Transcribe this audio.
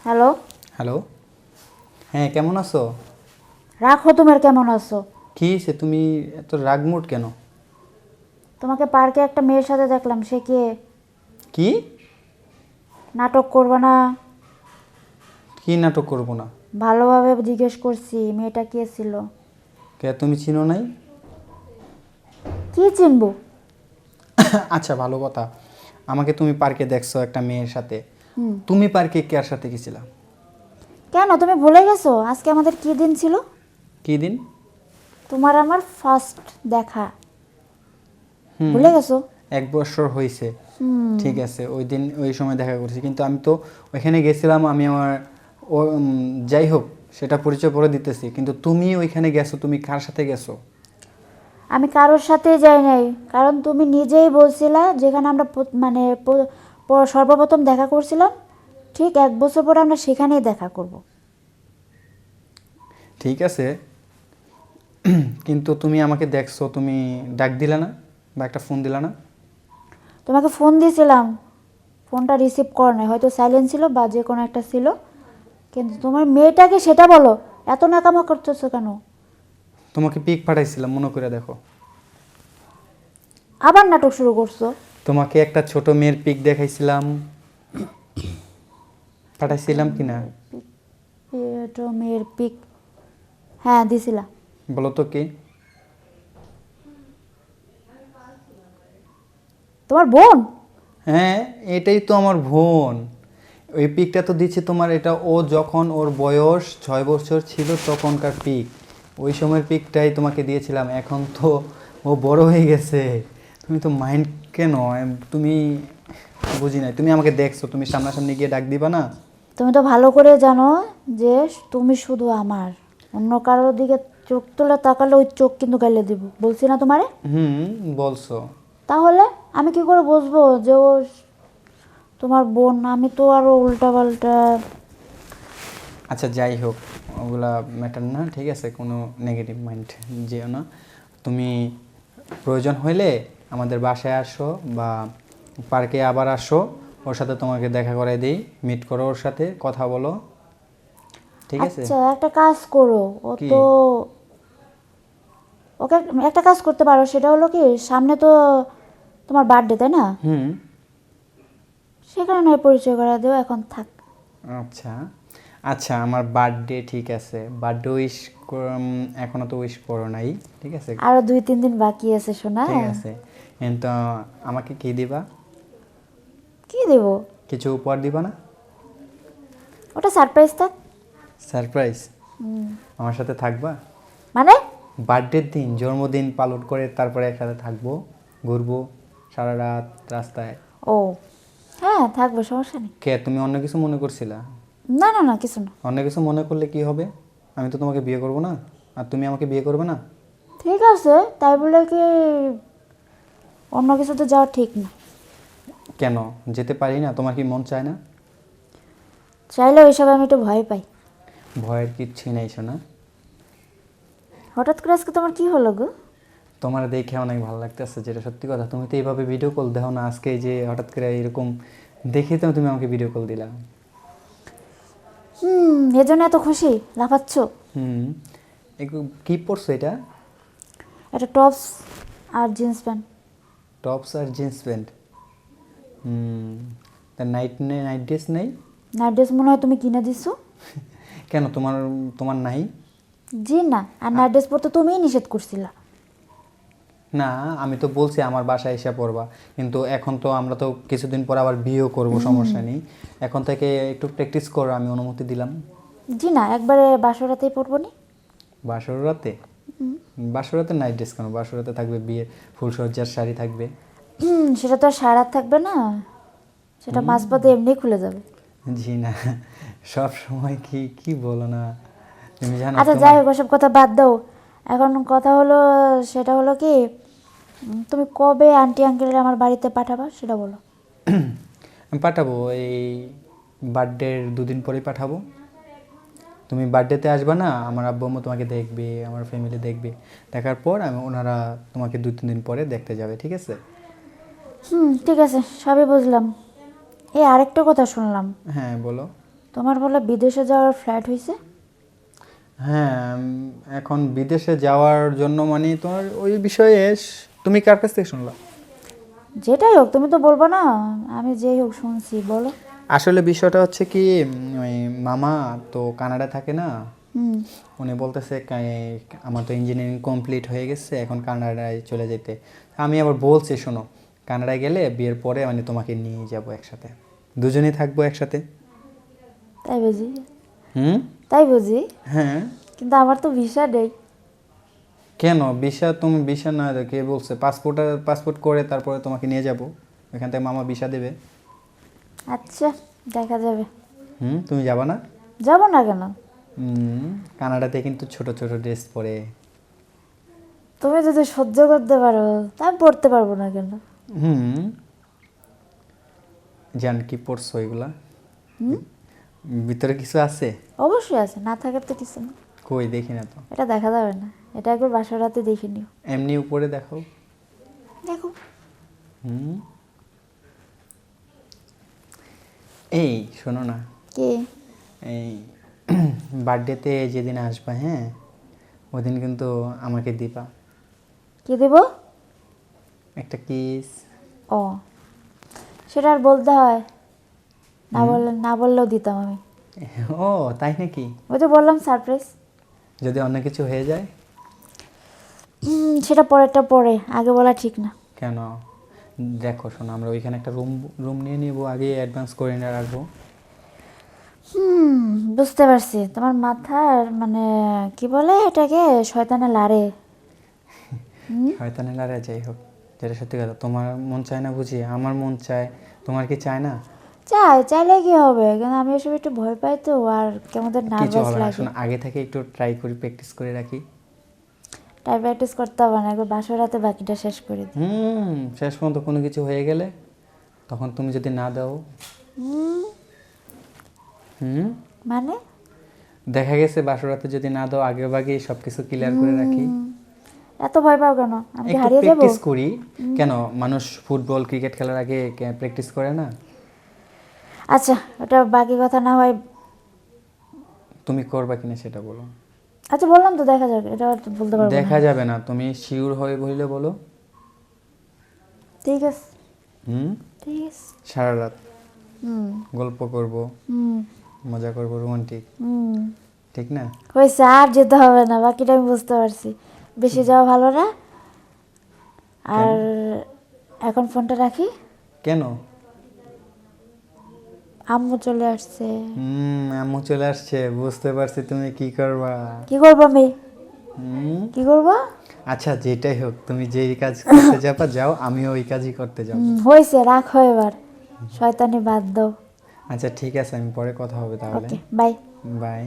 Hello. Hello. হ্যাঁ, কেমন আছো? রাখো, তোমার কেমন আছো? কি হয়েছে, তুমি এত রাগ মুড কেন? তোমাকে পার্কে একটা মেয়ের সাথে দেখলাম, সে কে? কি? নাটক করবে না? কি নাটক করব না? ভালোভাবে জিজ্ঞেস করছি, মেয়েটা কে ছিল? কে, তুমি চিনো নাই? কি চিনবো? আচ্ছা, ভালো কথা। আমাকে তুমি পার্কে দেখছো একটা মেয়ের সাথে। হুম। তুমি পার্কে কার সাথে গেছিলা? কেন, তুমি ভুলে গেছো আজকে আমাদের কি দিন ছিল? কি দিন? তোমার আমার ফার্স্ট দেখা। হুম। ভুলে গেছো? 1 বছর হয়েছে। হুম। ঠিক আছে, ওই দিন ওই সময় দেখা করছি, কিন্তু আমি তো ওইখানে গেছিলাম, আমি আমার যাই হোক সেটা পরিচয় পরে দিতেছি, কিন্তু তুমি ওইখানে গেছো, তুমি কার সাথে গেছো? আমি কারোর সাথে যাই নাই, কারণ তুমি নিজেই বলছিলা যেখানে আমরা সর্বপ্রথম দেখা করছিলাম, ঠিক 1 বছর পরে আমরা সেখানেই দেখা করব। ঠিক আছে, কিন্তু তুমি আমাকে দেখছো, তুমি ডাক দিলা না বা একটা ফোন দিলা না? তোমাকে ফোন দিয়েছিলাম, ফোনটা রিসিভ করে নাই, হয়তো সাইলেন্ট ছিল বা যে কোনো একটা ছিল। কিন্তু তোমার মেয়েটাকে সেটা বলো, এত নাকামো করতেছো কেন? তোমাকে পিক পাঠাইছিলাম, মনে করে দেখো। আবার নাটক শুরু করছো? তোমাকে একটা ছোট মেয়ের পিক দেখাইছিলাম, ছোট পাঠাইছিলাম কিনা? মেয়ের পিক? ছোট মেয়ের পিক? হ্যাঁ, দিছিলা। বলো তো কে? তোমার বোন? হ্যাঁ, এটাই তো আমার বোন। ওই পিকটা তো দিচ্ছে তোমার, এটা ও যখন ওর বয়স 6 বছর ছিল তখনকার পিক। ওই সময়ের পিকটাই তোমাকে দিয়েছিলাম। এখন তো ও বড় হয়ে গেছে, তুমি তো মাইন্ড কেন? তুমি বুঝি নাই, তুমি আমাকে দেখছো, তুমি সামনাসামনি গিয়ে ডাক দিবা না? তুমি তো ভালো করে জানো যে তুমি শুধু আমার, অন্য কারোর দিকে চোখ তুলে তাকালে ওই চোখ কিন্তু গাইলে দিব, বলছি না তোমারে? হুম, বলছো। তাহলে আমি কি করে বুঝবো যে ও তোমার বোন? আমি তো আরো উল্টা পাল্টা। আচ্ছা, যাই হোক, ওগুলা ম্যাটার না, ঠিক আছে? কোনো নেগেটিভ মাইন্ড যেও না। তুমি প্রয়োজন হইলে আমাদের বাসায় আসো বা পার্কে আবার আসো, ওর সাথে তোমাকে দেখা করাই দিই, মিট করো, ওর সাথে কথা বলো, ঠিক আছে? আচ্ছা, একটা কাজ করো। ও কি? তো ওকে একটা কাজ করতে পারো, সেটা হলো কি, সামনে তো তোমার বার্থডে, তাই না? হুম। সেখানে নয় পরিচয় করা দিও, এখন থাক। আচ্ছা আচ্ছা, আমার বার্থডে, ঠিক আছে, বার্থডে উইশ এখনও তো উইশ করো নাই, ঠিক আছে? আরো 2-3 দিন বাকি আছে, শোনা। ঠিক আছে, কিন্তু আমাকে কি দিবা? কি দেবো? কিছু উপহার দিবা না? ওটা সারপ্রাইজ থাক। সারপ্রাইজ? আমার সাথে থাকবা? মানে? বার্থডের দিন, জন্মদিন পালন করে তারপরে একসাথে থাকবো, ঘুরবো সারা রাত রাস্তায়। ও হ্যাঁ, থাকবো, সমস্যা নেই। কে, তুমি অন্য কিছু মনে করছিলা? না না না, কিছু না। অন্য কিছু মনে করলে কি হবে? আমি তো তোমাকে বিয়ে করব না, আর তুমি আমাকে বিয়ে করবে না। ঠিক আছে, তাই বলে কি অন্য কিছুতে যাওয়া ঠিক না? কেন যেতে পারি না? তোমার কি মন চায় না? চাইলে ওইসব আমি একটু ভয় পাই। ভয়ের কিচ্ছুই নাই শোনা। হঠাৎ করে আজকে তোমার কি হলো গো? তোমার দেখে অনেক ভালো লাগতেছে, যেটা সত্যি কথা। তুমি তো এইভাবে ভিডিও কল দাও না, আজকে এই যে হঠাৎ করে এরকম দেখে তো তুমি আমাকে ভিডিও কল দিলা। এজন্য এত খুশি লাফাচ্ছ? হুম। কি পরছো এটা? একটা টপস আর জিন্স প্যান্ট। টপস আর জিন্স প্যান্ট? হুম। তা নাইট নেই, নাইট ড্রেস নেই? নাইট ড্রেস মনে হয় তুমি কিনে দিছো। কেন, তোমার তোমার নাই? জি না, আর নাইট ড্রেস পরতে তুমিই নিষেধ করছিলা। না, আমি তো বলছি আমার বাসায় এসে পড়বা, কিন্তু এখন তো আমরা তো কিছুদিন পর আবার বিয়েও করব, সমস্যা নেই। এখন থেকে একটু প্র্যাকটিস করো, আমি অনুমতি দিলাম। জি না, একবারে বাসরাতেই পরবো নি। বাসর রাতে? বাসর রাতে নাইট ড্রেস কেন? বাসর রাতে থাকবে বিয়ে, ফুলসজ্জার শাড়ি থাকবে। সেটা তো আর সারা রাত থাকবে না, সেটা মাঝপথে এমনি খুলে যাবে। জি না, সব সময় কি কি বলো না, তুমি জানো আচ্ছা, যাই তোমার। হোক, ওসব কথা বাদ দাও। এখন কথা হলো, সেটা হলো কি, তুমি কবে আন্টি আঙ্কেলের আমার বাড়িতে পাঠাবা সেটা বলো। আমি পাঠাবো, এই বার্থডের 2 দিন পরেই পাঠাবো। তুমি বার্থডেতে আসবা না, আমার আব্বু আম্মু তোমাকে দেখবে, আমার ফ্যামিলি দেখবে, দেখার পর ওনারা তোমাকে 2-3 দিন পরে দেখতে যাবে, ঠিক আছে? ঠিক আছে, সবই বুঝলাম। এই আরেকটা কথা শুনলাম, হ্যাঁ, বলো। তোমার বলে বিদেশে যাওয়ার ফ্ল্যাট হয়েছে? হ্যাঁ এখন বিদেশে যাওয়ার জন্য মানে তোমার ওই বিষয়ে তুমি কার কাছ থেকে শুনলা? যেটাই হোক, তুমি তো বলবো না, আমি যেই হোক শুনছি, বলো। আসলে বিষয়টা হচ্ছে কি ওই মামা তো কানাডা থাকে না, হুম। উনি বলতেছে আমার তো ইঞ্জিনিয়ারিং কমপ্লিট হয়ে গেছে, এখন কানাডায় চলে যেতে। আমি আবার বলছি শোনো, কানাডায় গেলে বিয়ের পরে মানে তোমাকে নিয়ে যাব একসাথে, দুজনেই থাকবো একসাথে। তাই বুঝি? হুম। তাই বুঝি, হ্যাঁ। কিন্তু আমার তো ভিসা নেই। কেন ভিসা? তুমি ভিসা না কে বলছে? পাসপোর্ট করে তারপরে তোমাকে নিয়ে যাব, এখান থেকে মামা ভিসা দেবে। আচ্ছা, দেখা যাবে। তুমি যাবা না? যাবো না কেন? কানাডাতে কিন্তু ছোট ছোট ড্রেস পরে। তুমি যদি সহ্য করতে পারো তা আমি পড়তে পারবো না কেন? জান কি পড়ছো এগুলা? ভিতরে কিছু আছে? অবশ্যই আছে, না থাকার তো কিছু না। কই দেখি না তো। এটা দেখা যাবে না, এটা একবার বাসর রাতে দেখে নিও। এমনি উপরে দেখো। দেখো। হুম। এই শোনো না, কি? এই বার্থডেতে যেদিন আসবা, হ্যাঁ ওদিন কিন্তু আমাকে দিবা কি দেব? একটা কিস। ও, সেটা আর বলতে হয়? না বললেও দিতাম আমি। ও তাই নাকি? ওই তো বললাম সারপ্রাইজ। যদি অন্য কিছু হয়ে যায়? সেটা পরেরটা পরে, আগে বলা ঠিক না। কেন? দেখো শোনো, আমরা ওইখানে একটা রুম নিয়ে নিব, আগে অ্যাডভান্স করে নিয়ে রাখবো। বুঝতে পারছি, তোমার মাথার মানে কি বলে এটাকে, শয়তানে লাড়ে। শয়তানের লারে যাই হোক, যেটা সত্যি কথা, তোমার মন চায় না বুঝি, আমার মন চায়, তোমার কি চায় না? চাইলে কি হবে, কিন্তু আমি এসব একটু ভয় পাই তো, আর কেমন কিছু নার্ভাস হবে না, লাগে। শোনো আগে থেকে একটু ট্রাই করি, প্র্যাকটিস করে রাখি। টাইম প্র্যাকটিস করতে হবে না, একবার বাসর রাতে বাকিটা শেষ করে দিই। শেষ পর্যন্ত কোনো কিছু হয়ে গেলে তখন তুমি যদি না দাও। মানে দেখা গেছে বাসরাতে যদি না দাও, আগে ভাগে সব কিছু ক্লিয়ার করে রাখি। এত ভয় পাও কেন? আমি কি একটু হারিয়ে যাবো? প্র্যাকটিস করি। কেন মানুষ ফুটবল ক্রিকেট খেলার আগে প্র্যাকটিস করে না? আচ্ছা, ওটা বাকি কথা না হয়। তুমি করবা কিনা সেটা বলো। আচ্ছা বললাম তো, দেখা যাক, এটা আর বলতে পারবো না। দেখা যাবে না, তুমি শিওর হয়ে বললে বলো। ঠিক আছে। হুম। ঠিক আছে। সারা রাত হুম। গল্প করব, হুম। মজা করব, রোমান্টিক, হুম। ঠিক না? হয়েছে, আর যেতে হবে না, বাকিটা আমি বুঝতে পারছি। বেশি যাওয়া ভালো না। আর এখন ফোনটা রাখি। কেন? আম্মু চলে আসছে। আম্মু চলে আসছে, বুঝতে পারছি তুমি কি করবা। কি করবো আমি? হুম। কি করবো? আচ্ছা যেটাই হোক, তুমি যেই কাজ করতে যাবা যাও, আমিও ওই কাজই করতে যাব। হয়েছে, রাখো এবার, শয়তানি বাদ দাও। আচ্ছা ঠিক আছে, আমি পরে কথা হবে তাহলে। ওকে, বাই। বাই।